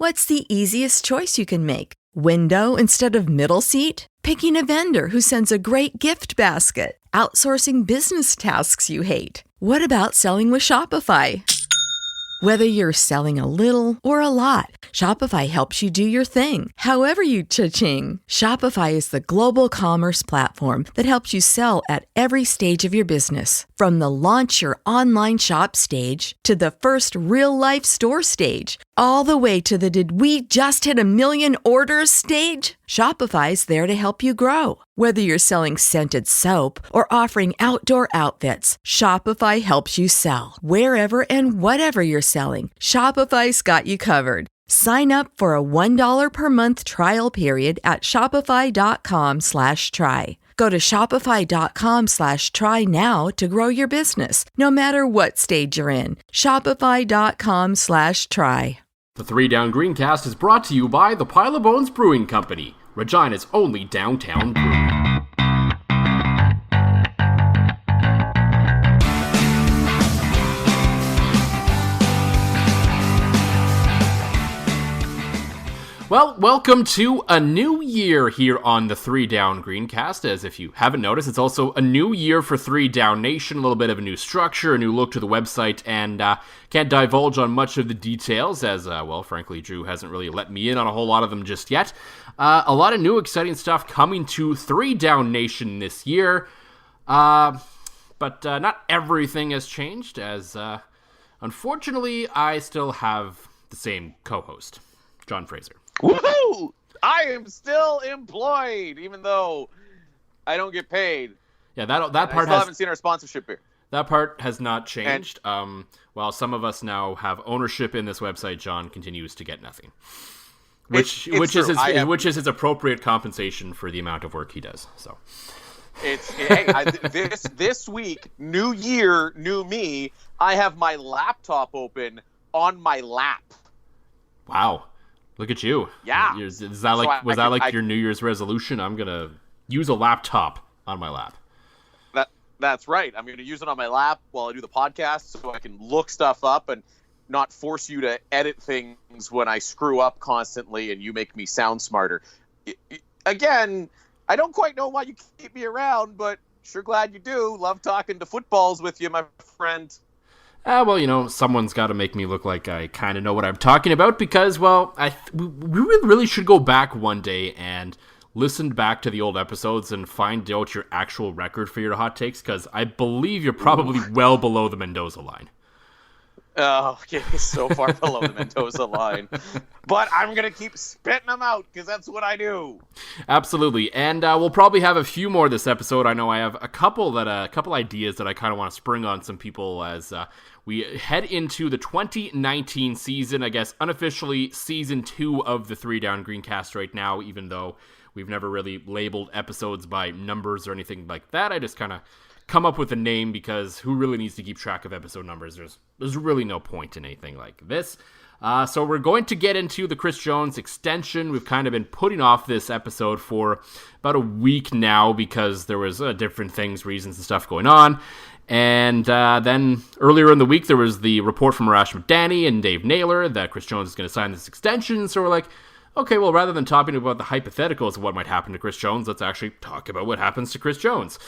What's the easiest choice you can make? Window instead of middle seat? Picking a vendor who sends a great gift basket? Outsourcing business tasks you hate? What about selling with Shopify? Whether you're selling a little or a lot, Shopify helps you do your thing, however you cha-ching. Shopify is the global commerce platform that helps you sell at every stage of your business. From the launch your online shop stage to the first real-life store stage, all the way to the did we just hit 1 million orders stage. Shopify's there to help you grow. Whether you're selling scented soap or offering outdoor outfits, Shopify helps you sell. Wherever and whatever you're selling, Shopify's got you covered. Sign up for a $1 per month trial period at shopify.com/try. Go to shopify.com/try now to grow your business, no matter what stage you're in. Shopify.com/try. The Three Down Greencast is brought to you by the Pile of Bones Brewing Company, Regina's only downtown brewery. Well, welcome to a new year here on the Three Down Greencast. As if you haven't noticed, it's also a new year for Three Down Nation, a little bit of a new structure, a new look to the website, and can't divulge on much of the details as, well, frankly, Drew hasn't really let me in on a whole lot of them just yet. A lot of new exciting stuff coming to Three Down Nation this year, but not everything has changed, as unfortunately I still have the same co-host, John Fraser. Woohoo! I am still employed, even though I don't get paid. Yeah, that part I still haven't seen our sponsorship here. That part has not changed. While some of us now have ownership in this website, John continues to get nothing, which is his appropriate compensation for the amount of work he does. So, this week, new year, new me. I have my laptop open on my lap. Wow. Look at you. Yeah. Was that your New Year's resolution? I'm going to use a laptop on my lap. That's right. I'm going to use it on my lap while I do the podcast so I can look stuff up and not force you to edit things when I screw up constantly and you make me sound smarter. Again, I don't quite know why you keep me around, but sure glad you do. Love talking to footballs with you, my friend. Well, someone's got to make me look like I kind of know what I'm talking about because, well, we really should go back one day and listen back to the old episodes and find out your actual record for your hot takes because I believe you're probably well below the Mendoza line. Oh, okay, so far below the Mendoza line. But I'm going to keep spitting them out because that's what I do. Absolutely. And we'll probably have a few more this episode. I know I have a couple ideas that I kind of want to spring on some people as we head into the 2019 season, I guess unofficially season 2 of the Three Down Greencast right now, even though we've never really labeled episodes by numbers or anything like that. I just kind of come up with a name because who really needs to keep track of episode numbers? There's really no point in anything like this. So we're going to get into the Chris Jones extension. We've kind of been putting off this episode for about a week now because there was different things, reasons and stuff going on. And then earlier in the week, there was the report from Arash McDanney and Dave Naylor that Chris Jones is going to sign this extension. So we're like, okay, well, rather than talking about the hypotheticals of what might happen to Chris Jones, let's actually talk about what happens to Chris Jones.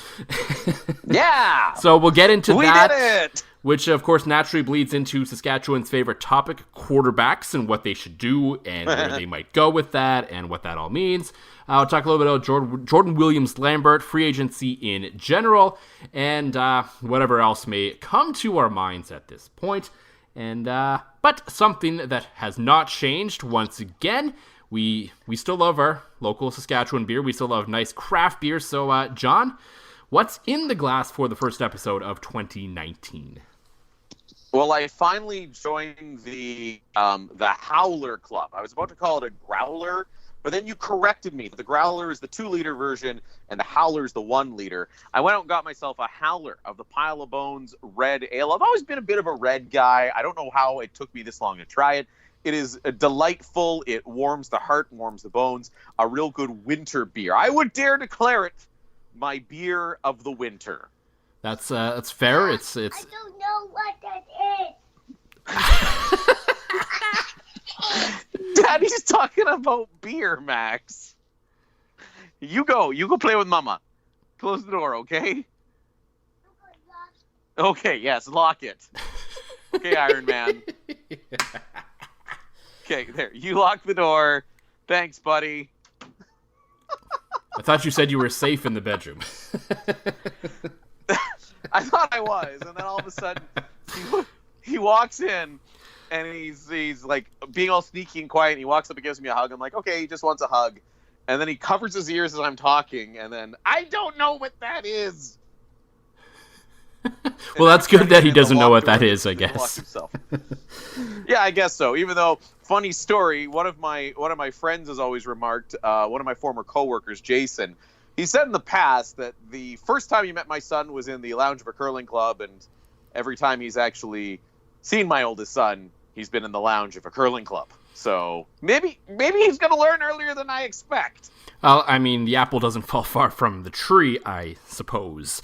Yeah! So we'll get into that. We did it! Which, of course, naturally bleeds into Saskatchewan's favorite topic, quarterbacks, and what they should do, and where they might go with that, and what that all means. I'll talk a little bit about Jordan Williams-Lambert, free agency in general, and whatever else may come to our minds at this point. And but something that has not changed once again. We still love our local Saskatchewan beer. We still love nice craft beer. So, John, what's in the glass for the first episode of 2019? Well, I finally joined the Howler Club. I was about to call it a growler, but then you corrected me. The growler is the 2-liter version, and the Howler is the 1-liter. I went out and got myself a Howler of the Pile of Bones Red Ale. I've always been a bit of a red guy. I don't know how it took me this long to try it. It is delightful. It warms the heart, warms the bones. A real good winter beer. I would dare declare it my beer of the winter. That's fair. It's. I don't know what that is. Daddy's talking about beer, Max. You go play with Mama. Close the door, okay? Okay, yes, lock it. Okay, Iron Man. Okay, there. You lock the door. Thanks, buddy. I thought you said you were safe in the bedroom. I thought I was, and then all of a sudden he walks in, and he's like being all sneaky and quiet, and he walks up and gives me a hug. I'm like, okay, he just wants a hug. And then he covers his ears as I'm talking, and then, I don't know what that is. Well, that's good that he doesn't know what that is, I guess. Yeah, I guess so. Even though, funny story, one of my friends has always remarked, one of my former coworkers, Jason, he said in the past that the first time he met my son was in the lounge of a curling club, and every time he's actually seen my oldest son, he's been in the lounge of a curling club. So maybe he's going to learn earlier than I expect. Well, I mean, the apple doesn't fall far from the tree, I suppose.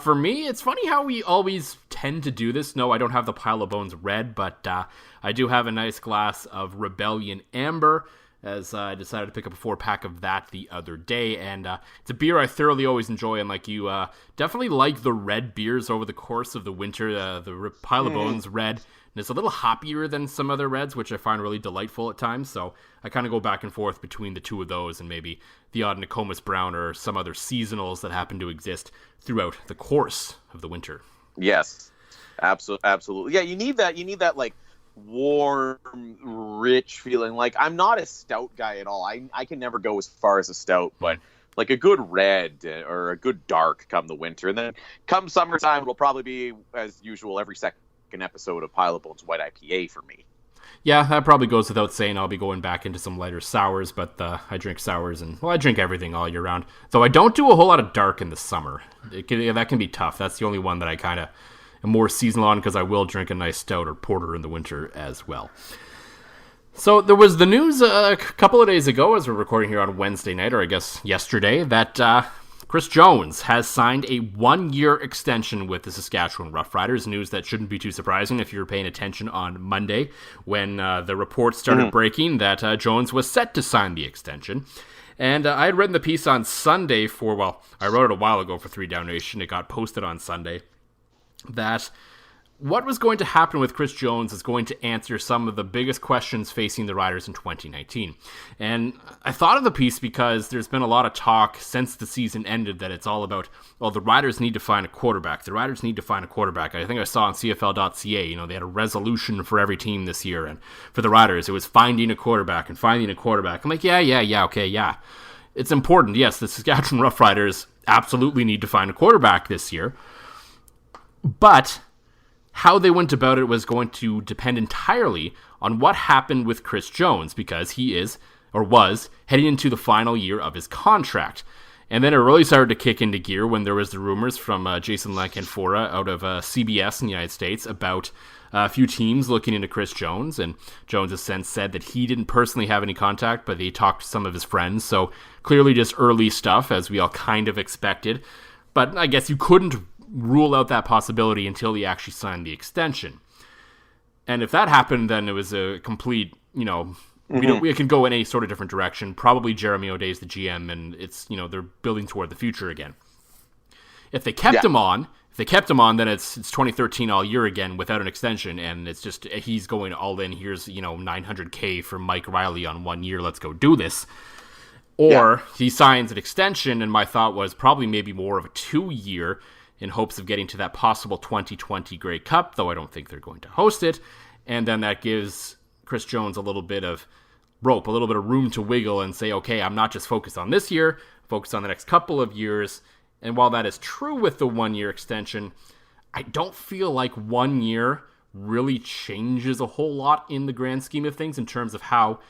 For me, it's funny how we always tend to do this. No, I don't have the Pile of Bones red, but I do have a nice glass of Rebellion Amber, as I decided to pick up a 4-pack of that the other day. And it's a beer I thoroughly always enjoy, and like you, definitely like the red beers over the course of the winter. The Pile of Bones red. And it's a little hoppier than some other reds, which I find really delightful at times. So I kind of go back and forth between the two of those and maybe the odd Nokomis Brown or some other seasonals that happen to exist throughout the course of the winter. Yes, absolutely. Yeah, you need that like warm, rich feeling. Like, I'm not a stout guy at all. I can never go as far as a stout, but like a good red or a good dark come the winter. And then come summertime, it'll probably be, as usual, every second episode of Pile of Bones White IPA for me. Yeah, that probably goes without saying. I'll be going back into some lighter sours, but I drink sours and, well, I drink everything all year round. Though I don't do a whole lot of dark in the summer. That can be tough. That's the only one that I kind of am more seasonal on, because I will drink a nice stout or porter in the winter as well. So there was the news a couple of days ago, as we're recording here on Wednesday night, or I guess yesterday, that Chris Jones has signed a 1-year extension with the Saskatchewan Roughriders. News that shouldn't be too surprising if you were paying attention on Monday when the reports started breaking that Jones was set to sign the extension. And I had written the piece on Sunday I wrote it a while ago for 3 Down Nation. It got posted on Sunday. That what was going to happen with Chris Jones is going to answer some of the biggest questions facing the Riders in 2019. And I thought of the piece because there's been a lot of talk since the season ended that it's all about, well, the Riders need to find a quarterback. The Riders need to find a quarterback. I think I saw on CFL.ca, they had a resolution for every team this year. And for the Riders, it was finding a quarterback and finding a quarterback. I'm like, yeah. It's important. Yes, the Saskatchewan Roughriders absolutely need to find a quarterback this year. But how they went about it was going to depend entirely on what happened with Chris Jones, because he was heading into the final year of his contract. And then it really started to kick into gear when there was the rumors from Jason Lancanfora out of CBS in the United States about a few teams looking into Chris Jones. And Jones has since said that he didn't personally have any contact, but he talked to some of his friends. So clearly just early stuff, as we all kind of expected. But I guess you couldn't rule out that possibility until he actually signed the extension. And if that happened, then it was a complete, we can go in any sort of different direction. Probably Jeremy O'Day's the GM, and it's, they're building toward the future again. If they kept him on, then it's 2013 all year again without an extension, and it's just, he's going all in. Here's, $900K for Mike Riley on 1 year. Let's go do this. Or he signs an extension, and my thought was probably maybe more of a 2-year, in hopes of getting to that possible 2020 Grey Cup, though I don't think they're going to host it. And then that gives Chris Jones a little bit of rope, a little bit of room to wiggle and say, okay, I'm not just focused on this year, focused on the next couple of years. And while that is true with the 1-year extension, I don't feel like 1 year really changes a whole lot in the grand scheme of things in terms of how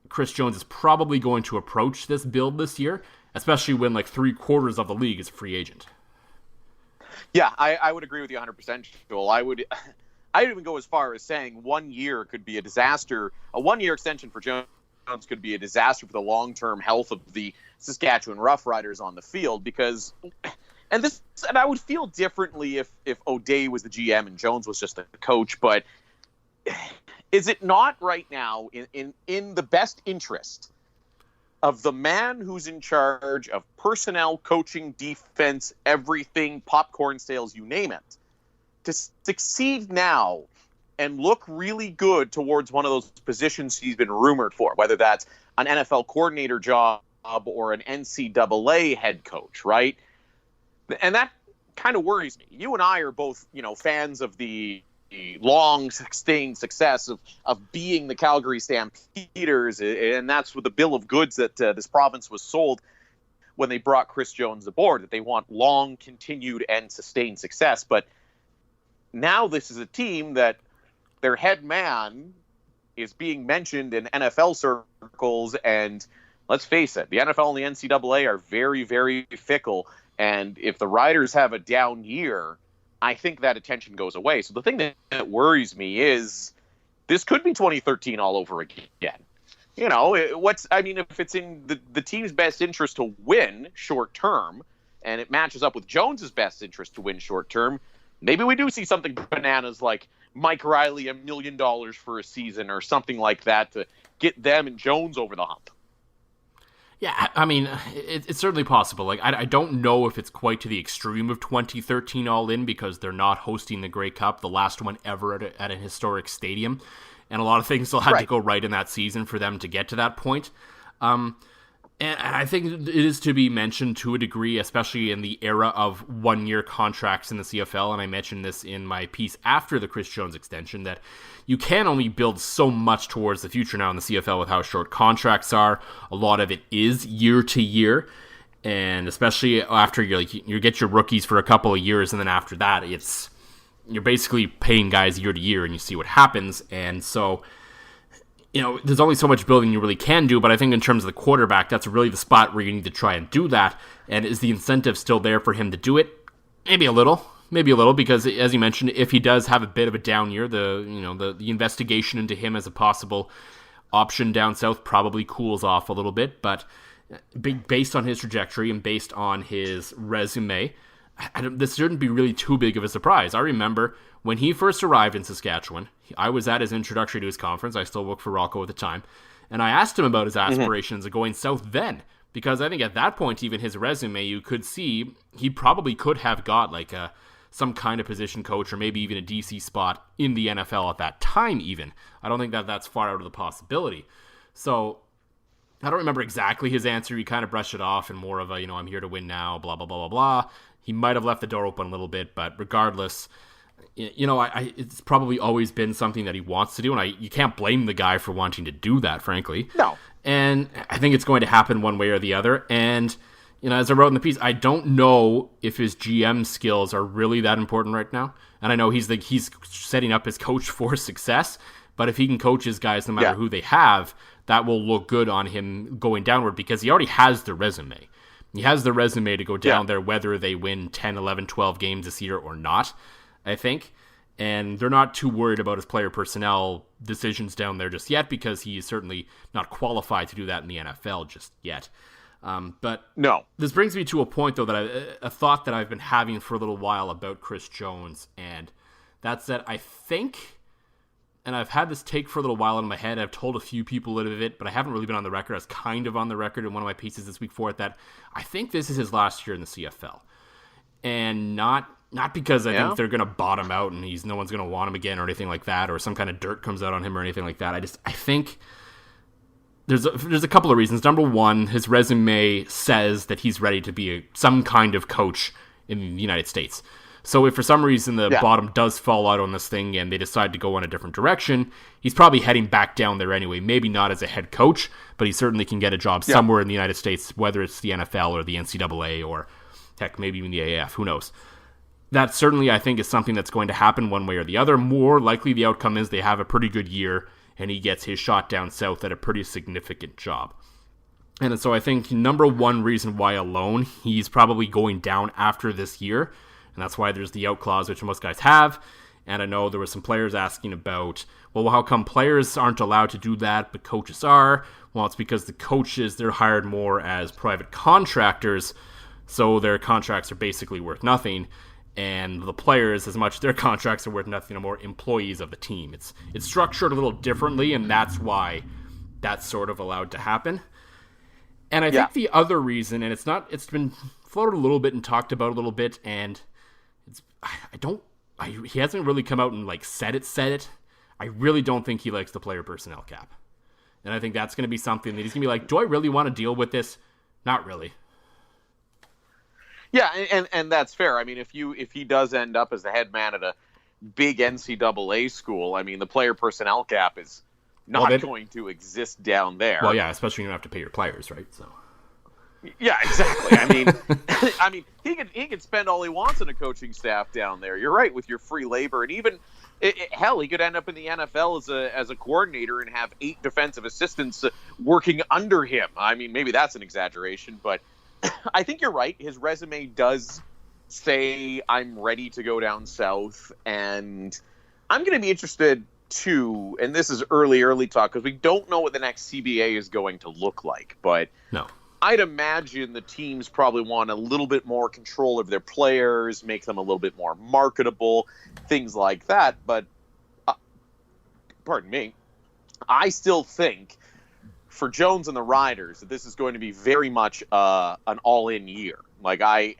Chris Jones is probably going to approach this build this year, especially when like 3/4 of the league is a free agent. Yeah, I would agree with you 100%, Joel. I'd even go as far as saying 1 year could be a disaster. A 1-year extension for Jones could be a disaster for the long-term health of the Saskatchewan Roughriders on the field, because, and I would feel differently if O'Day was the GM and Jones was just the coach, but Is it not right now in the best interest of the man who's in charge of personnel, coaching, defense, everything, popcorn sales, you name it, to succeed now and look really good towards one of those positions he's been rumored for, whether that's an NFL coordinator job or an NCAA head coach, right? And that kind of worries me. You and I are both, fans of the long sustained success of being the Calgary Stampeders, and that's with the bill of goods that this province was sold when they brought Chris Jones aboard, that they want long, continued, and sustained success. But now this is a team that their head man is being mentioned in NFL circles, and let's face it, the NFL and the NCAA are very, very fickle, and if the Riders have a down year, I think that attention goes away. So the thing that worries me is this could be 2013 all over again. If it's in the team's best interest to win short term, and it matches up with Jones's best interest to win short term, maybe we do see something bananas like Mike Riley $1 million for a season or something like that to get them and Jones over the hump. Yeah, I mean, it's certainly possible. Like, I don't know if it's quite to the extreme of 2013 all in, because they're not hosting the Grey Cup, the last one ever at an historic stadium, and a lot of things still had to go right in that season for them to get to that point. And I think it is to be mentioned to a degree, especially in the era of one-year contracts in the CFL, and I mentioned this in my piece after the Chris Jones extension, that you can only build so much towards the future now in the CFL with how short contracts are. A lot of it is year to year, and especially after you get your rookies for a couple of years, and then after that, you're basically paying guys year to year, and you see what happens, and so there's only so much building you really can do, but I think in terms of the quarterback, that's really the spot where you need to try and do that. And is the incentive still there for him to do it? Maybe a little, because as you mentioned, if he does have a bit of a down year, the investigation into him as a possible option down south probably cools off a little bit. But based on his trajectory and based on his resume, this shouldn't be really too big of a surprise. I remember when he first arrived in Saskatchewan, I was at his introductory to his conference. I still worked for Rocco at the time. And I asked him about his aspirations of going south then. Because I think at that point, even his resume, you could see he probably could have got some kind of position coach or maybe even a DC spot in the NFL at that time even. I don't think that's far out of the possibility. So I don't remember exactly his answer. He kind of brushed it off and more of a, I'm here to win now, blah, blah, blah, blah, blah. He might have left the door open a little bit, but regardless, it's probably always been something that he wants to do, and you can't blame the guy for wanting to do that, frankly. No. And I think it's going to happen one way or the other, and as I wrote in the piece, I don't know if his GM skills are really that important right now, and I know he's setting up his coach for success, but if he can coach his guys no matter who they have, that will look good on him going downward, because he already has the resume. He has the resume to go down there whether they win 10, 11, 12 games this year or not, I think. And they're not too worried about his player personnel decisions down there just yet, because he is certainly not qualified to do that in the NFL just yet. But no. This brings me to a point, though, that a thought that I've been having for a little while about Chris Jones, and that's that I think, and I've had this take for a little while in my head, I've told a few people a little bit, but I haven't really been on the record. I was kind of on the record in one of my pieces this week for it, that I think this is his last year in the CFL. And not because I think they're going to bottom out and no one's going to want him again or anything like that, or some kind of dirt comes out on him or anything like that. I think there's a couple of reasons. Number one, his resume says that he's ready to be some kind of coach in the United States. So if for some reason the bottom does fall out on this thing and they decide to go in a different direction, he's probably heading back down there anyway. Maybe not as a head coach, but he certainly can get a job somewhere in the United States, whether it's the NFL or the NCAA or, heck, maybe even the AAF. Who knows? That certainly, I think, is something that's going to happen one way or the other. More likely, the outcome is they have a pretty good year and he gets his shot down south at a pretty significant job. And so I think number one reason why alone he's probably going down after this year, and that's why there's the out clause, which most guys have. And I know there were some players asking about, well, how come players aren't allowed to do that, but coaches are? Well, it's because the coaches, they're hired more as private contractors, so their contracts are basically worth nothing. and the players, as much as their contracts are worth nothing, are more employees of the team. It's structured a little differently, and that's why that's sort of allowed to happen. And I think the other reason, and it's been floated a little bit and talked about a little bit, and he hasn't really come out and like said it. I really don't think he likes the player personnel cap. And I think that's going to be something that he's going to be like, do I really want to deal with this? Not really. Yeah, and that's fair. I mean, if he does end up as the head man at a big NCAA school, I mean, the player personnel cap is not going to exist down there. Well, yeah, especially when you don't have to pay your players, right? So. Yeah, exactly. I mean, he could spend all he wants on a coaching staff down there. You're right, with your free labor, and even hell, he could end up in the NFL as a coordinator and have 8 defensive assistants working under him. I mean, maybe that's an exaggeration, but I think you're right. His resume does say I'm ready to go down south, and I'm going to be interested too. And this is early talk because we don't know what the next CBA is going to look like, but no. I'd imagine the teams probably want a little bit more control of their players, make them a little bit more marketable, things like that. But, pardon me, I still think for Jones and the Riders that this is going to be very much an all-in year. Like I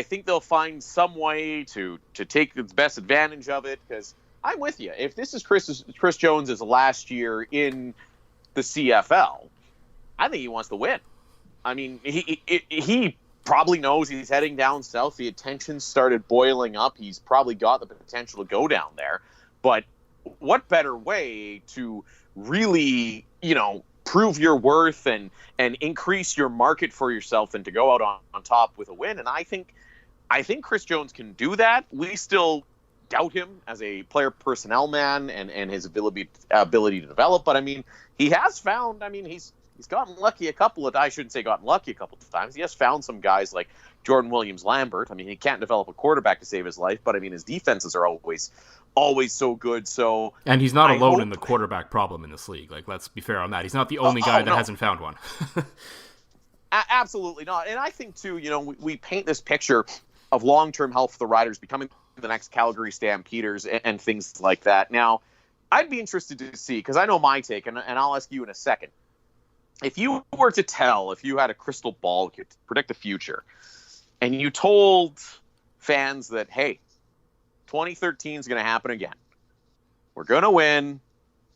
think they'll find some way to take the best advantage of it, because I'm with you. If this is Chris Jones' last year in the CFL, I think he wants to win. I mean, he probably knows he's heading down south. The attention started boiling up. He's probably got the potential to go down there. But what better way to really, prove your worth and increase your market for yourself than to go out on top with a win? And I think Chris Jones can do that. We still doubt him as a player personnel man and his ability to develop. But I mean, he has found. I mean, he's gotten lucky a couple of times. He has found some guys like Jordan Williams-Lambert. I mean, he can't develop a quarterback to save his life, but I mean, his defenses are always so good. So, and he's not alone in the quarterback problem in this league. Like, let's be fair on that. He's not the only guy that hasn't found one. Absolutely not. And I think too, we paint this picture of long-term health for the Riders becoming the next Calgary Stampeders and things like that. Now, I'd be interested to see, because I know my take, and I'll ask you in a second. If you had a crystal ball, you could predict the future, and you told fans that, hey, 2013 is going to happen again. We're going to win,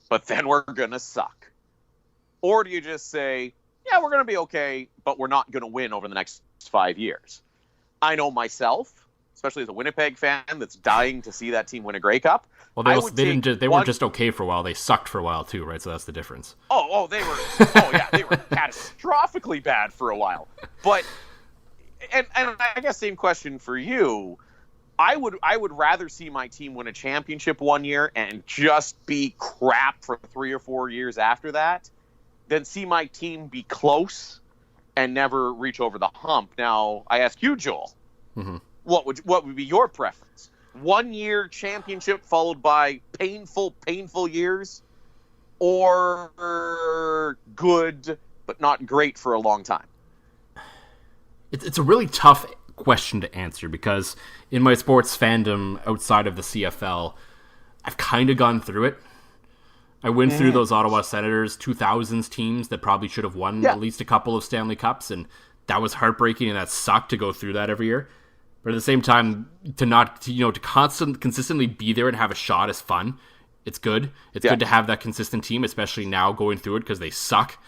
but then we're going to suck. Or do you just say, yeah, we're going to be okay, but we're not going to win over the next 5 years? I know myself, especially as a Winnipeg fan that's dying to see that team win a Grey Cup. Well, they weren't just okay for a while. They sucked for a while too, right? So that's the difference. They were catastrophically bad for a while. But and I guess same question for you. I would rather see my team win a championship one year and just be crap for 3 or 4 years after that than see my team be close and never reach over the hump. Now, I ask you, Joel, what would be your preference? 1 year championship followed by painful years, or good but not great for a long time? It's a really tough question to answer, because in my sports fandom outside of the CFL, I've kind of gone through it. I went through those Ottawa Senators 2000s teams that probably should have won at least a couple of Stanley Cups, and that was heartbreaking, and that sucked to go through that every year. But at the same time, to consistently be there and have a shot is fun. It's good. It's good to have that consistent team, especially now going through it, because they suck,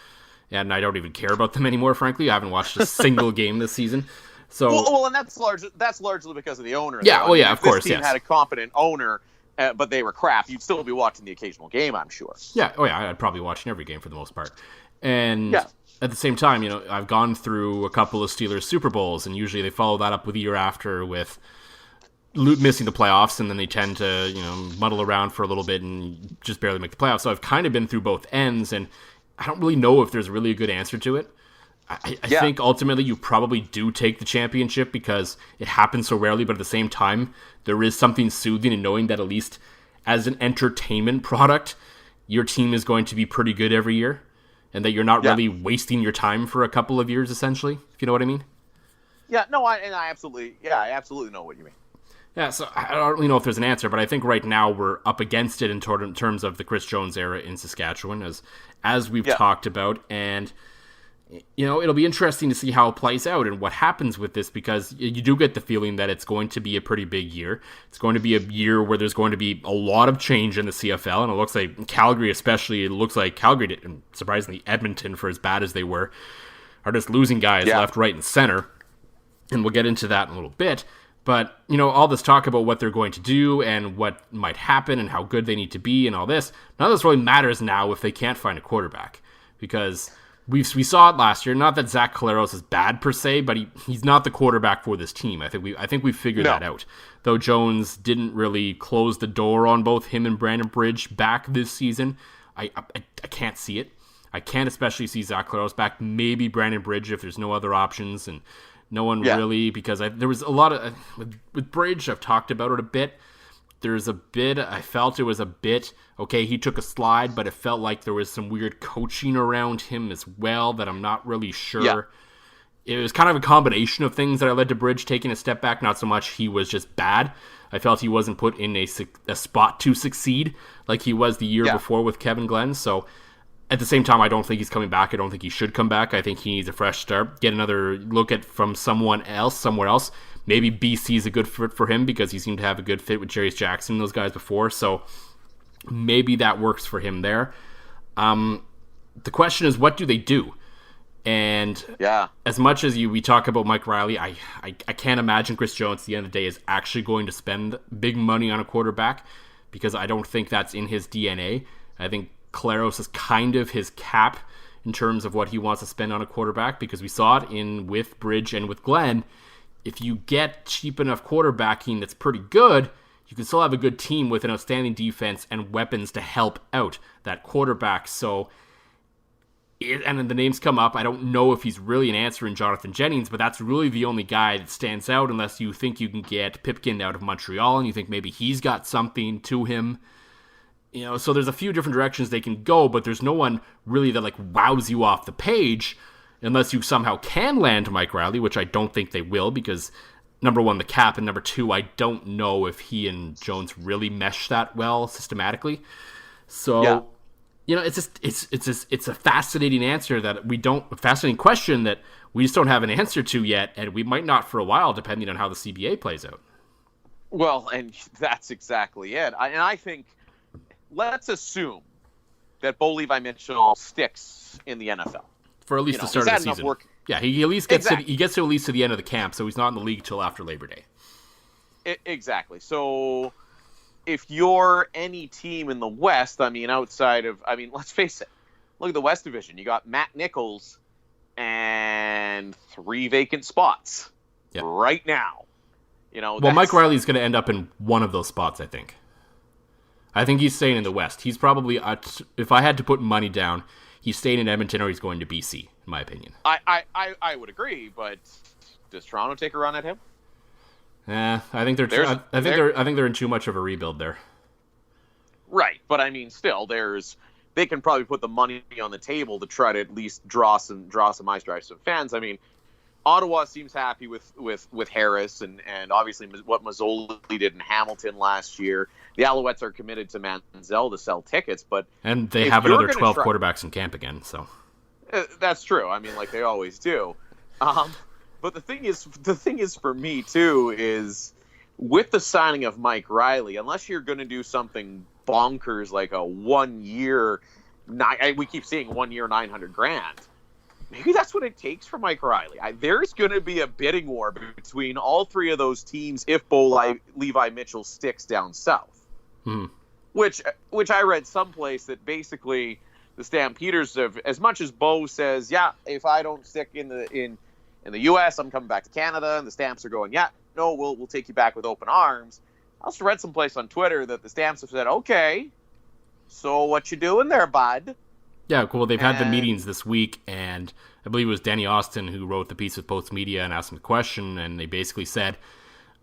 and I don't even care about them anymore. Frankly, I haven't watched a single game this season. So well, and that's largely because of the owner. Yeah, though. Of course. If this team had a competent owner, but they were crap, you'd still be watching the occasional game, I'm sure. Yeah, I'd probably be watching every game for the most part. And at the same time, I've gone through a couple of Steelers Super Bowls, and usually they follow that up with the year after with missing the playoffs, and then they tend to, muddle around for a little bit and just barely make the playoffs. So I've kind of been through both ends, and I don't really know if there's really a good answer to it. I think ultimately you probably do take the championship because it happens so rarely, but at the same time, there is something soothing in knowing that at least as an entertainment product, your team is going to be pretty good every year, and that you're not really wasting your time for a couple of years, essentially, if you know what I mean. Yeah, no, I absolutely know what you mean. Yeah, so I don't really know if there's an answer, but I think right now we're up against it in terms of the Chris Jones era in Saskatchewan, as we've talked about, and it'll be interesting to see how it plays out and what happens with this, because you do get the feeling that it's going to be a pretty big year. It's going to be a year where there's going to be a lot of change in the CFL, and it looks like Calgary especially, and surprisingly Edmonton, for as bad as they were, are just losing guys left, right, and center, and we'll get into that in a little bit. But, all this talk about what they're going to do and what might happen and how good they need to be and all this, none of this really matters now if they can't find a quarterback, because we saw it last year. Not that Zach Collaros is bad per se, but he's not the quarterback for this team. I think we figured that out. Though Jones didn't really close the door on both him and Brandon Bridge back this season, I can't see it. I can't especially see Zach Collaros back. Maybe Brandon Bridge if there's no other options, and no one really, because there was a lot of with Bridge. I've talked about it a bit. I felt it was a bit, okay, he took a slide, but it felt like there was some weird coaching around him as well that I'm not really sure. Yeah. It was kind of a combination of things that led to Bridge taking a step back, not so much he was just bad. I felt he wasn't put in a spot to succeed like he was the year before with Kevin Glenn. So at the same time, I don't think he's coming back. I don't think he should come back. I think he needs a fresh start, get another look at from somewhere else. Maybe BC is a good fit for him because he seemed to have a good fit with Jarius Jackson and those guys before. So maybe that works for him there. The question is, what do they do? And as much as we talk about Mike Riley, I can't imagine Chris Jones at the end of the day is actually going to spend big money on a quarterback, because I don't think that's in his DNA. I think Collaros is kind of his cap in terms of what he wants to spend on a quarterback, because we saw it with Bridge and with Glenn. If you get cheap enough quarterbacking that's pretty good, you can still have a good team with an outstanding defense and weapons to help out that quarterback. So, and then the names come up. I don't know if he's really an answer in Jonathan Jennings, but that's really the only guy that stands out, unless you think you can get Pipkin out of Montreal and you think maybe he's got something to him. So there's a few different directions they can go, but there's no one really that wows you off the page, unless you somehow can land Mike Riley, which I don't think they will, because number one, the cap, and number two, I don't know if he and Jones really mesh that well systematically. So, it's a fascinating answer fascinating question that we just don't have an answer to yet, and we might not for a while, depending on how the CBA plays out. Well, and that's exactly it. I think, let's assume that Bo Levi Mitchell sticks in the NFL. For at least the start of the season. Yeah, he at least gets to at least to the end of the camp, so he's not in the league till after Labor Day. Exactly. So if you're any team in the West, let's face it. Look at the West Division. You got Matt Nichols and 3 vacant spots right now. Mike Riley's going to end up in one of those spots, I think. I think he's staying in the West. He's probably, if I had to put money down, he's staying in Edmonton or he's going to BC, in my opinion. I would agree, but does Toronto take a run at him? I think they're in too much of a rebuild there. Right, but still, they can probably put the money on the table to try to at least draw some eyes, drive some fans. Ottawa seems happy with Harris and obviously what Mazzoli did in Hamilton last year. The Alouettes are committed to Manziel to sell tickets, and they have another 12 quarterbacks in camp again. So that's true. Like they always do. But the thing is for me too is with the signing of Mike Riley, unless you're going to do something bonkers like a 1 year, we keep seeing 1 year $900,000. Maybe that's what it takes for Mike Riley. There's going to be a bidding war between all three of those teams if Bo Levi Mitchell sticks down south. Mm-hmm. Which I read someplace that basically the Stampeders have, as much as Bo says, if I don't stick in the U.S., I'm coming back to Canada, and the Stamps are going, no, we'll take you back with open arms. I also read someplace on Twitter that the Stamps have said, okay, so what you doing there, bud? Yeah, cool. They've had the meetings this week, and I believe it was Danny Austin who wrote the piece with Post Media and asked him the question, and they basically said,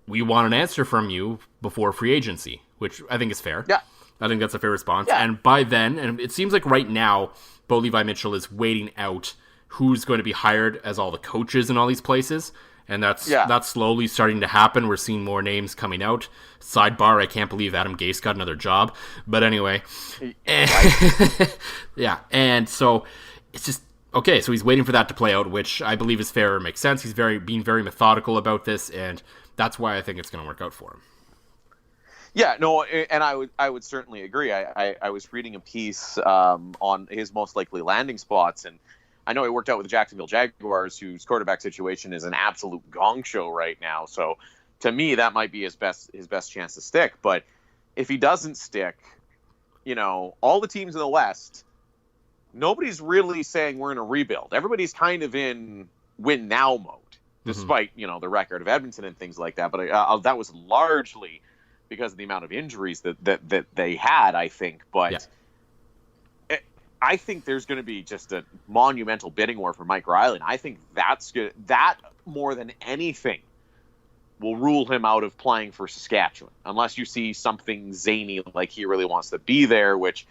we want an answer from you before free agency, which I think is fair. Yeah. I think that's a fair response. Yeah. And by then, and it seems like right now, Bo Levi Mitchell is waiting out who's going to be hired as all the coaches in all these places. And that's slowly starting to happen. We're seeing more names coming out. Sidebar, I can't believe Adam Gase got another job. But anyway. Yeah, and so it's just, okay, so he's waiting for that to play out, which I believe is fair or makes sense. He's being very methodical about this, and that's why I think it's going to work out for him. Yeah, no, and I would certainly agree. I was reading a piece on his most likely landing spots, and I know he worked out with the Jacksonville Jaguars, whose quarterback situation is an absolute gong show right now. So to me, that might be his best chance to stick. But if he doesn't stick, all the teams in the West, nobody's really saying we're in a rebuild. Everybody's kind of in win now mode, despite the record of Edmonton and things like that. But that was largely because of the amount of injuries that they had, I think. But yeah. I think there's going to be just a monumental bidding war for Mike Riley. And I think that's good. That, more than anything, will rule him out of playing for Saskatchewan. Unless you see something zany like he really wants to be there, which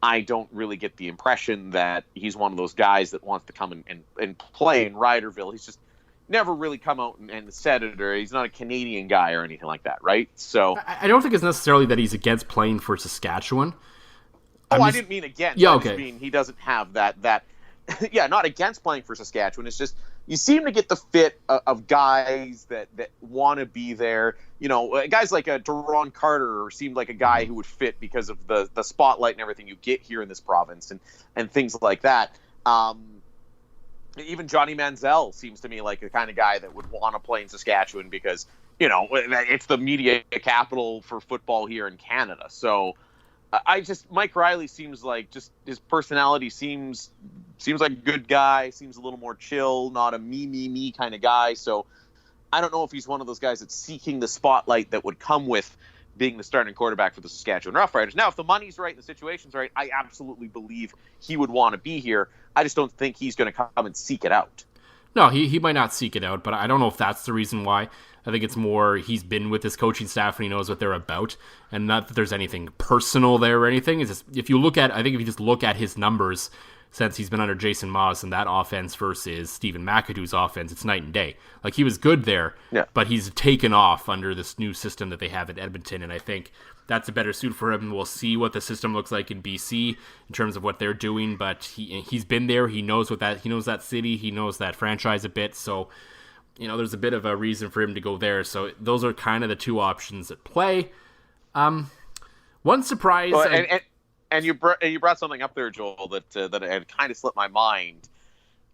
I don't really get the impression that he's one of those guys that wants to come and play in Riderville. He's just never really come out and said it, or he's not a Canadian guy or anything like that, right? So I don't think it's necessarily that he's against playing for Saskatchewan. I didn't mean against. Yeah, okay. I just mean he doesn't have that. Yeah, not against playing for Saskatchewan. It's just you seem to get the fit of guys that want to be there. Guys like Deron Carter seemed like a guy who would fit because of the spotlight and everything you get here in this province and things like that. Even Johnny Manziel seems to me like the kind of guy that would want to play in Saskatchewan because it's the media capital for football here in Canada. So. Mike Riley seems like just his personality seems like a good guy, seems a little more chill, not a me kind of guy. So I don't know if he's one of those guys that's seeking the spotlight that would come with being the starting quarterback for the Saskatchewan Roughriders. Now, if the money's right and the situation's right, I absolutely believe he would want to be here. I just don't think he's going to come and seek it out. No, he might not seek it out, but I don't know if that's the reason why. I think it's more he's been with his coaching staff and he knows what they're about, and not that there's anything personal there or anything. It's just, if you just look at his numbers since he's been under Jason Maas and that offense versus Stephen McAdoo's offense, it's night and day. Like, he was good there, but he's taken off under this new system that they have at Edmonton, and I think that's a better suit for him. We'll see what the system looks like in BC in terms of what they're doing, but he's been there. He knows he knows that city. He knows that franchise a bit. So, there's a bit of a reason for him to go there. So those are kind of the two options at play. One surprise, and you brought something up there, Joel, that had kind of slipped my mind,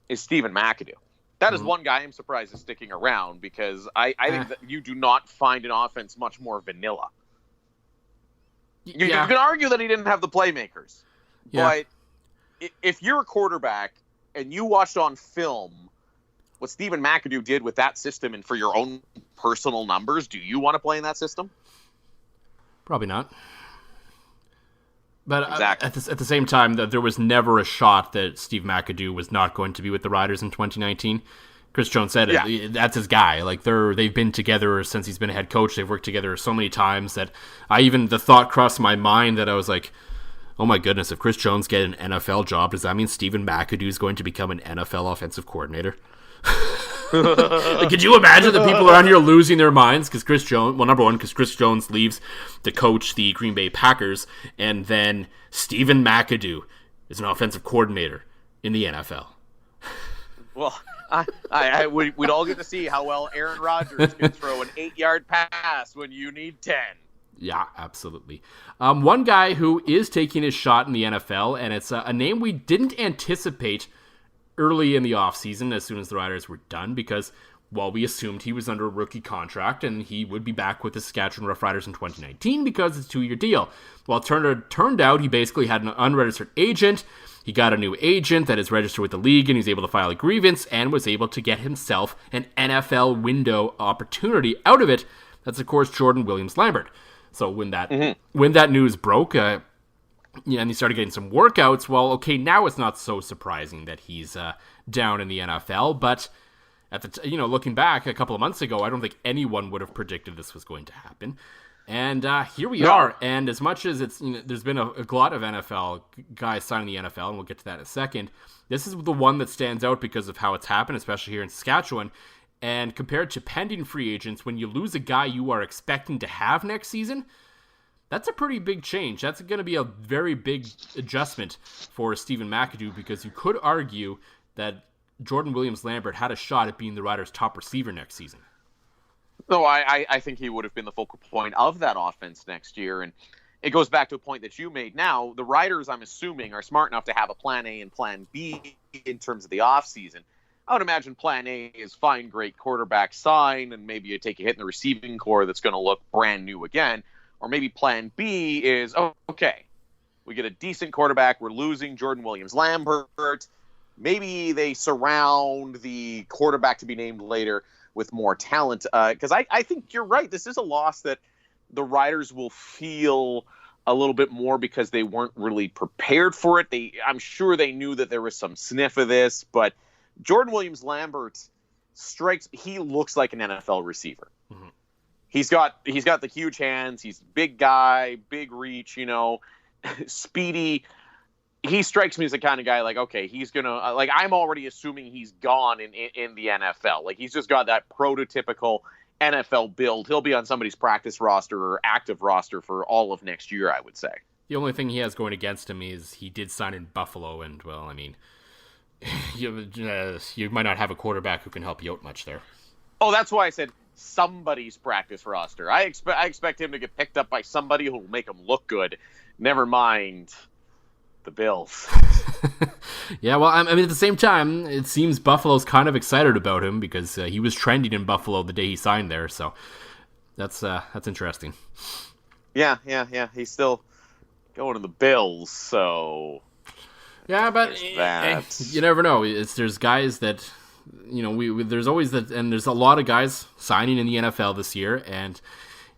is Stephen McAdoo. That is one guy I'm surprised is sticking around because I think that you do not find an offense much more vanilla. You can argue that he didn't have the playmakers, but if you're a quarterback and you watched on film what Stephen McAdoo did with that system and for your own personal numbers, do you want to play in that system? Probably not. But exactly. At the same time, there was never a shot that Steve McAdoo was not going to be with the Riders in 2019. Chris Jones said it. That's his guy. Like, they've been together since he's been a head coach. They've worked together so many times that the thought crossed my mind that I was like, oh my goodness, if Chris Jones get an NFL job, does that mean Stephen McAdoo is going to become an NFL offensive coordinator? Like, could you imagine the people around here losing their minds because Chris Jones? Well, number one, because Chris Jones leaves to coach the Green Bay Packers, and then Stephen McAdoo is an offensive coordinator in the NFL. Well, we'd all get to see how well Aaron Rodgers can throw an 8-yard pass when you need 10. Yeah, absolutely. One guy who is taking his shot in the NFL, and it's a name we didn't anticipate early in the offseason as soon as the Riders were done because, well, we assumed he was under a rookie contract and he would be back with the Saskatchewan Roughriders in 2019 because it's a 2-year deal. Well, it turned out he basically had an unregistered agent. He got a new agent that is registered with the league and he's able to file a grievance and was able to get himself an NFL window opportunity out of it. That's, of course, Jordan Williams-Lambert. So when that news broke, and he started getting some workouts, well, okay, now it's not so surprising that he's down in the NFL, but looking back a couple of months ago, I don't think anyone would have predicted this was going to happen. And here we are. And as much as it's there's been a glut of NFL guys signing the NFL, and we'll get to that in a second, this is the one that stands out because of how it's happened, especially here in Saskatchewan. And compared to pending free agents, when you lose a guy you are expecting to have next season, that's a pretty big change. That's going to be a very big adjustment for Stephen McAdoo, because you could argue that Jordan Williams-Lambert had a shot at being the Riders' top receiver next season. No, I think he would have been the focal point of that offense next year. And it goes back to a point that you made. Now, the Riders, I'm assuming, are smart enough to have a plan A and plan B in terms of the offseason. I would imagine plan A is find great quarterback sign, and maybe you take a hit in the receiving core that's going to look brand new again. Or maybe plan B is, okay, we get a decent quarterback. We're losing Jordan Williams-Lambert. Maybe they surround the quarterback to be named later with more talent. Because I think you're right. This is a loss that the Riders will feel a little bit more because they weren't really prepared for it. I'm sure they knew that there was some sniff of this, but Jordan Williams-Lambert he looks like an NFL receiver. Mm-hmm. He's got the huge hands. He's a big guy, big reach, speedy. He strikes me as the kind of guy like, okay, he's going to, I'm already assuming he's gone in the NFL. Like, he's just got that prototypical NFL build. He'll be on somebody's practice roster or active roster for all of next year, I would say. The only thing he has going against him is he did sign in Buffalo, and, well, I mean, you might not have a quarterback who can help you out much there. Oh, that's why I said somebody's practice roster. I expect him to get picked up by somebody who will make him look good. Never mind the Bills. Yeah, well, I mean, at the same time, it seems Buffalo's kind of excited about him because he was trending in Buffalo the day he signed there. So that's interesting. Yeah. He's still going to the Bills, so. Yeah, but you never know. There's guys that, there's always that, and there's a lot of guys signing in the NFL this year, and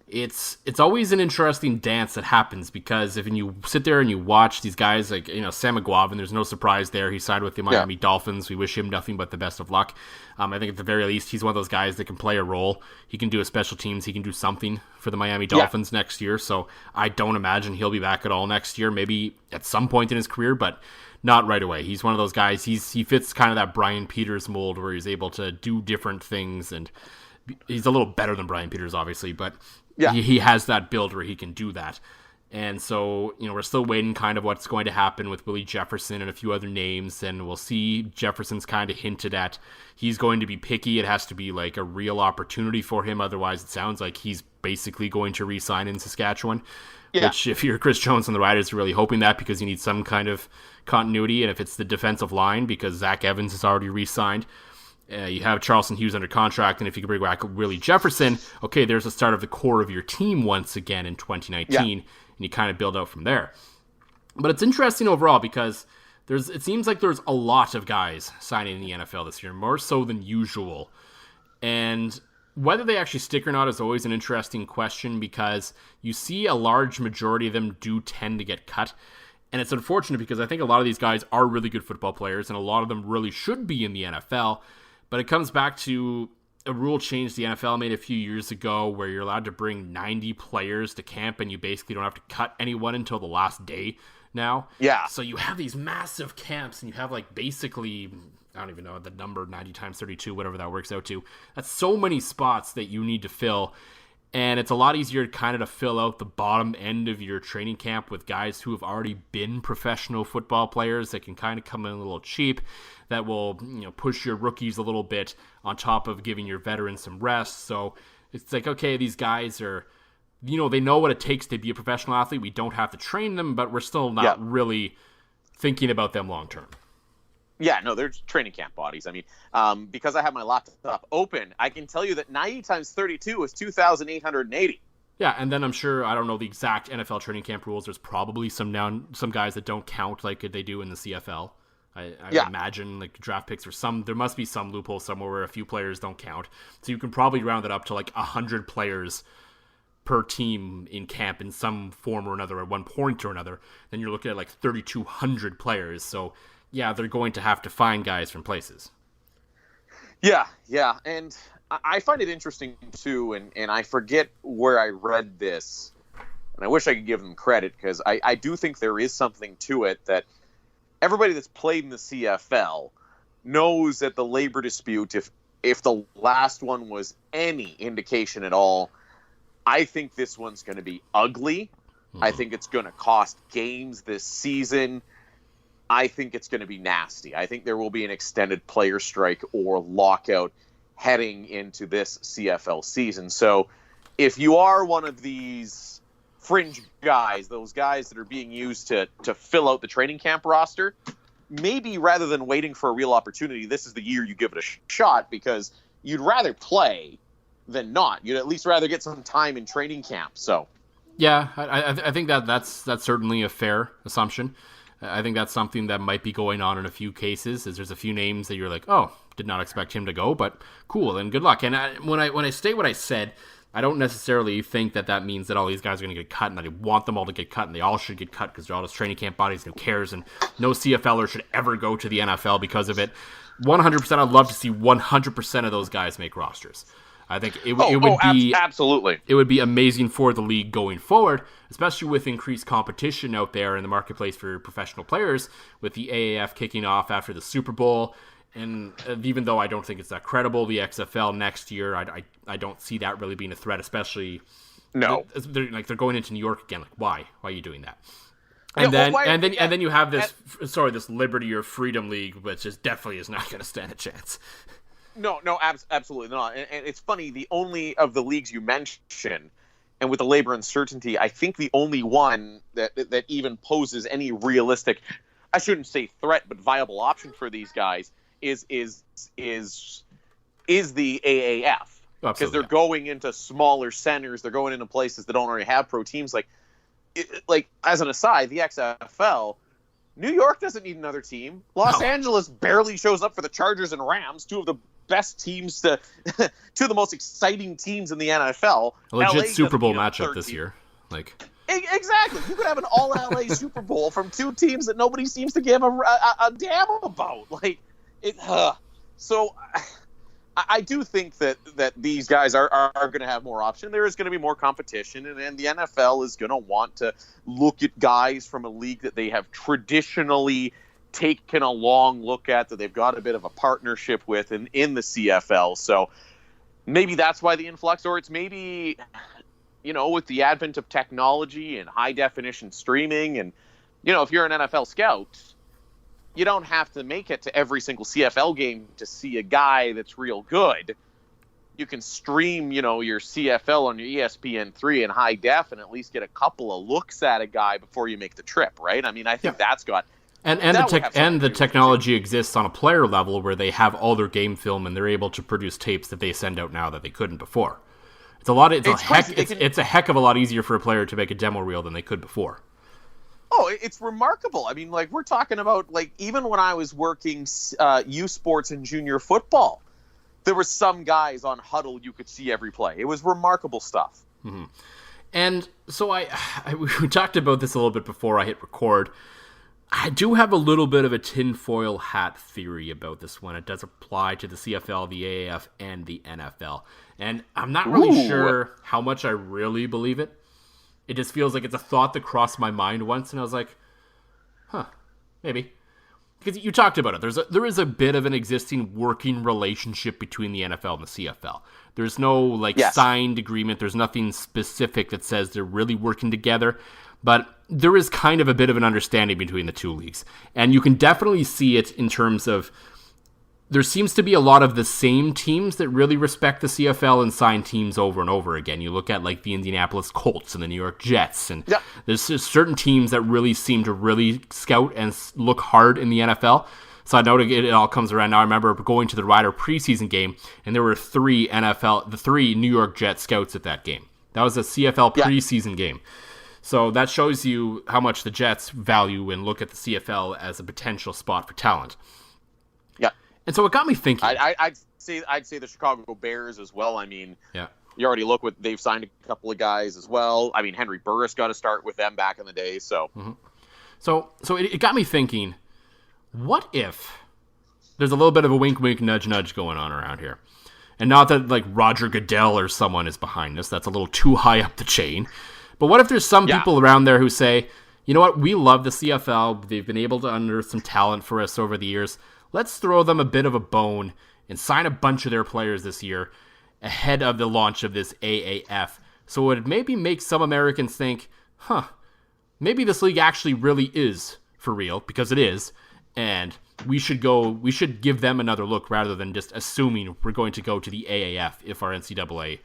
it's always an interesting dance that happens, because if you sit there and you watch these guys like, Sam McGuavin, there's no surprise there. He signed with the Miami Dolphins. We wish him nothing but the best of luck. I think at the very least, he's one of those guys that can play a role. He can do a special teams. He can do something for the Miami Dolphins next year. So I don't imagine he'll be back at all next year, maybe at some point in his career, but not right away. He's one of those guys. He fits kind of that Brian Peters mold where he's able to do different things, and he's a little better than Brian Peters, obviously, but he has that build where he can do that. And so, we're still waiting kind of what's going to happen with Willie Jefferson and a few other names, and we'll see. Jefferson's kind of hinted at he's going to be picky. It has to be like a real opportunity for him. Otherwise, it sounds like he's basically going to re-sign in Saskatchewan. Yeah. Which, if you're Chris Jones and the Riders, you're really hoping that, because you need some kind of continuity. And if it's the defensive line, because Zach Evans is already re-signed, you have Charleston Hughes under contract, and if you can bring back Willie Jefferson, okay, there's the start of the core of your team once again in 2019, and you kind of build out from there. But it's interesting overall, because it seems like there's a lot of guys signing in the NFL this year, more so than usual. And whether they actually stick or not is always an interesting question, because you see a large majority of them do tend to get cut. And it's unfortunate, because I think a lot of these guys are really good football players, and a lot of them really should be in the NFL. But it comes back to a rule change the NFL made a few years ago where you're allowed to bring 90 players to camp, and you basically don't have to cut anyone until the last day now. Yeah. So you have these massive camps, and you have basically, I don't even know the number, 90 times 32, whatever that works out to. That's so many spots that you need to fill. And it's a lot easier kind of to fill out the bottom end of your training camp with guys who have already been professional football players that can kind of come in a little cheap, that will push your rookies a little bit on top of giving your veterans some rest. So it's like, okay, these guys are, they know what it takes to be a professional athlete. We don't have to train them, but we're still not really thinking about them long term. Yeah, no, they're training camp bodies. I mean, because I have my laptop open, I can tell you that 90 times 32 is 2,880. Yeah, and then I'm sure, I don't know the exact NFL training camp rules. There's probably some guys that don't count like they do in the CFL. I imagine draft picks or there must be some loophole somewhere where a few players don't count. So you can probably round it up to 100 players per team in camp in some form or another at one point or another. Then you're looking at 3,200 players. So yeah, they're going to have to find guys from places. Yeah. And I find it interesting, too, and I forget where I read this, and I wish I could give them credit, because I do think there is something to it, that everybody that's played in the CFL knows that the labor dispute, if the last one was any indication at all, I think this one's going to be ugly. I think it's going to cost games this season. I think it's going to be nasty. I think there will be an extended player strike or lockout heading into this CFL season. So if you are one of these fringe guys, those guys that are being used to fill out the training camp roster, maybe rather than waiting for a real opportunity, this is the year you give it a shot, because you'd rather play than not. You'd at least rather get some time in training camp. So, yeah, I think that's certainly a fair assumption. I think that's something that might be going on in a few cases. Is there's a few names that you're like, oh, did not expect him to go, but cool, and good luck. And when I state what I said, I don't necessarily think that means that all these guys are going to get cut, and I want them all to get cut, and they all should get cut because they're all just training camp bodies. Who cares? And no CFLer should ever go to the NFL because of it. 100%, I'd love to see 100% of those guys make rosters. I think it would be absolutely. It would be amazing for the league going forward, especially with increased competition out there in the marketplace for professional players, with the AAF kicking off after the Super Bowl. And even though I don't think it's that credible, the XFL next year, I don't see that really being a threat, especially they're going into New York again. Like, why are you doing that? And then you have this Liberty or Freedom League, which definitely is not going to stand a chance. No, absolutely not. And it's funny, the only of the leagues you mentioned, and with the labor uncertainty, I think the only one that even poses any realistic, I shouldn't say threat, but viable option for these guys is the AAF. Because they're going into smaller centers, they're going into places that don't already have pro teams. Like as an aside, the XFL, New York doesn't need another team. Los Angeles barely shows up for the Chargers and Rams, two of the best teams two of the most exciting teams in the NFL. A legit Super Bowl matchup this year. Exactly. You could have an all LA Super Bowl from two teams that nobody seems to give a damn about. So I do think that these guys are going to have more option. There is going to be more competition, and the NFL is going to want to look at guys from a league that they have traditionally taken a long look at, that they've got a bit of a partnership with in the CFL. So maybe that's why the influx, or it's maybe, with the advent of technology and high definition streaming, and, if you're an NFL scout, you don't have to make it to every single CFL game to see a guy that's real good. You can stream, your CFL on your ESPN3 in high def and at least get a couple of looks at a guy before you make the trip, right? I mean, I think that's got... And the technology exists on a player level where they have all their game film and they're able to produce tapes that they send out now that they couldn't before. It's a heck of a lot easier for a player to make a demo reel than they could before. Oh, it's remarkable. I mean, we're talking about, even when I was working youth sports and junior football, there were some guys on Huddle you could see every play. It was remarkable stuff. Mm-hmm. And so we talked about this a little bit before I hit record. I do have a little bit of a tinfoil hat theory about this one. It does apply to the CFL, the AAF, and the NFL. And I'm not really sure how much I really believe it. It just feels like it's a thought that crossed my mind once, and I was like, maybe. Because you talked about it. There is a bit of an existing working relationship between the NFL and the CFL. There's no signed agreement. There's nothing specific that says they're really working together. But there is kind of a bit of an understanding between the two leagues. And you can definitely see it in terms of there seems to be a lot of the same teams that really respect the CFL and sign teams over and over again. You look at the Indianapolis Colts and the New York Jets, and there's just certain teams that really seem to really scout and look hard in the NFL. So I know it all comes around now. I remember going to the Ryder preseason game, and there were three New York Jets scouts at that game. That was a CFL preseason game. So that shows you how much the Jets value and look at the CFL as a potential spot for talent. Yeah. And so it got me thinking. I'd say the Chicago Bears as well. I mean, you already look what they've signed a couple of guys as well. I mean, Henry Burris got to start with them back in the day. So, so it got me thinking. What if there's a little bit of a wink, wink, nudge, nudge going on around here, and not that Roger Goodell or someone is behind us. That's a little too high up the chain. But what if there's some people around there who say, you know what, we love the CFL. They've been able to unearth some talent for us over the years. Let's throw them a bit of a bone and sign a bunch of their players this year ahead of the launch of this AAF. So it would maybe make some Americans think, maybe this league actually really is for real, because it is, and we should give them another look rather than just assuming we're going to go to the AAF if our NCAA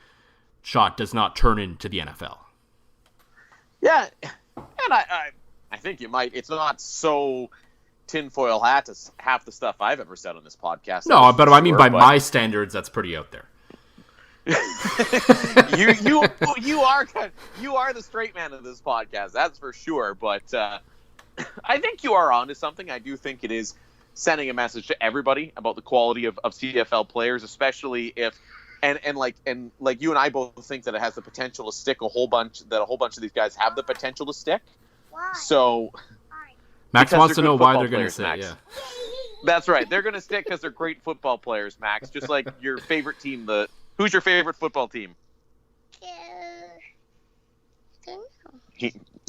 shot does not turn into the NFL. Yeah, and I think you might. It's not so tinfoil hat as half the stuff I've ever said on this podcast. No, but I mean, by my standards, that's pretty out there. you are the straight man of this podcast, that's for sure. But I think you are onto something. I do think it is sending a message to everybody about the quality of CFL players, especially if and like you and I both think that it has the potential to stick a whole bunch of these guys have the potential to stick. Why? So Max wants to know why they're going to stick. Yeah, that's right. They're going to stick because they're great football players, Max. Just like your favorite team. Who's your favorite football team?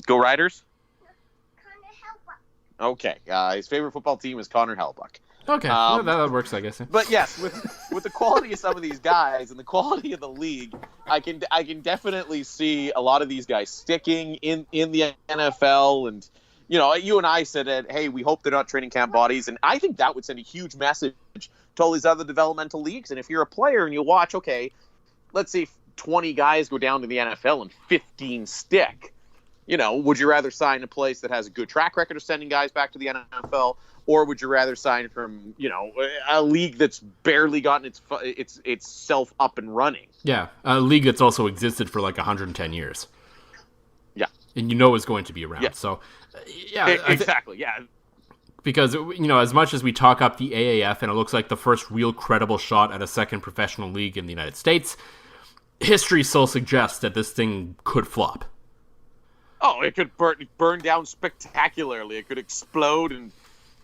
Go Riders. Okay, his favorite football team is Connor Hellbuck. Okay, that works, I guess. But yes, with the quality of some of these guys and the quality of the league, I can definitely see a lot of these guys sticking in the NFL. And you and I said that, hey, we hope they're not training camp bodies, and I think that would send a huge message to all these other developmental leagues. And if you're a player and you watch, okay, let's say 20 guys go down to the NFL and 15 stick. Would you rather sign a place that has a good track record of sending guys back to the NFL, or would you rather sign from, a league that's barely gotten itself up and running? Yeah, a league that's also existed for like 110 years. Yeah. And is going to be around. Yeah. So, yeah. Exactly, yeah. Because, as much as we talk up the AAF and it looks like the first real credible shot at a second professional league in the United States, history still suggests that this thing could flop. Oh, it could burn down spectacularly. It could explode and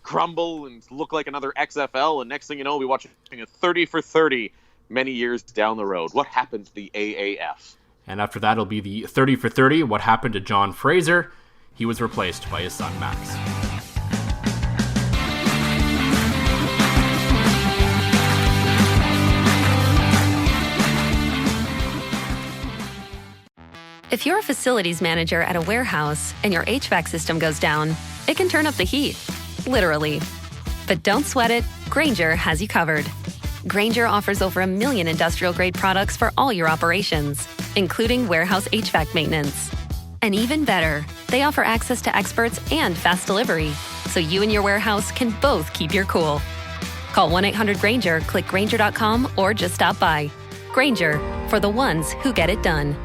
crumble and look like another XFL, and next thing you know, we'll be watching a 30 for 30 many years down the road. What happened to the AAF? And after that, it'll be the 30 for 30. What happened to John Fraser? He was replaced by his son, Max. If you're a facilities manager at a warehouse and your HVAC system goes down, it can turn up the heat, literally. But don't sweat it, Grainger has you covered. Grainger offers over 1 million industrial-grade products for all your operations, including warehouse HVAC maintenance. And even better, they offer access to experts and fast delivery, so you and your warehouse can both keep your cool. Call 1-800-GRAINGER, click Grainger.com, or just stop by. Grainger, for the ones who get it done.